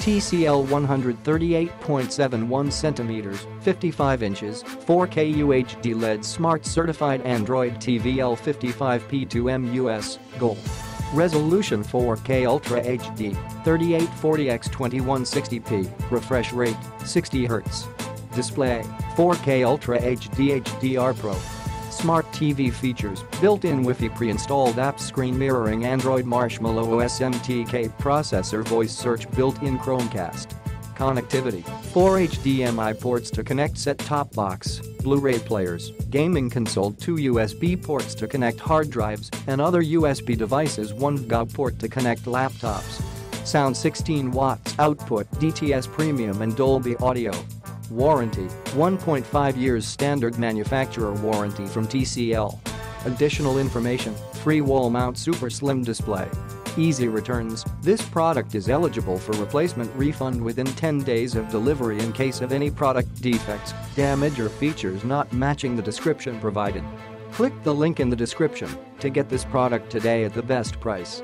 TCL 138.71 cm, 55 inches, 4K UHD LED Smart Certified Android TV L55P2MUS, Gold. Resolution 4K Ultra HD, 3840x2160p, refresh rate, 60 Hz. Display, 4K Ultra HD HDR Pro. Smart TV features, built-in Wi-Fi pre-installed apps, screen mirroring, Android Marshmallow OS MTK processor, voice search, built-in Chromecast. Connectivity, 4 HDMI ports to connect set-top box, Blu Ray players, gaming console, 2 USB ports to connect hard drives and other USB devices, 1 VGA port to connect laptops. Sound 16 watts output, DTS Premium and Dolby Audio. Warranty, 1.5 years standard manufacturer warranty from TCL. Additional information, free wall mount super slim display. Easy returns, this product is eligible for replacement refund within 10 days of delivery in case of any product defects, damage or features not matching the description provided. Click the link in the description to get this product today at the best price.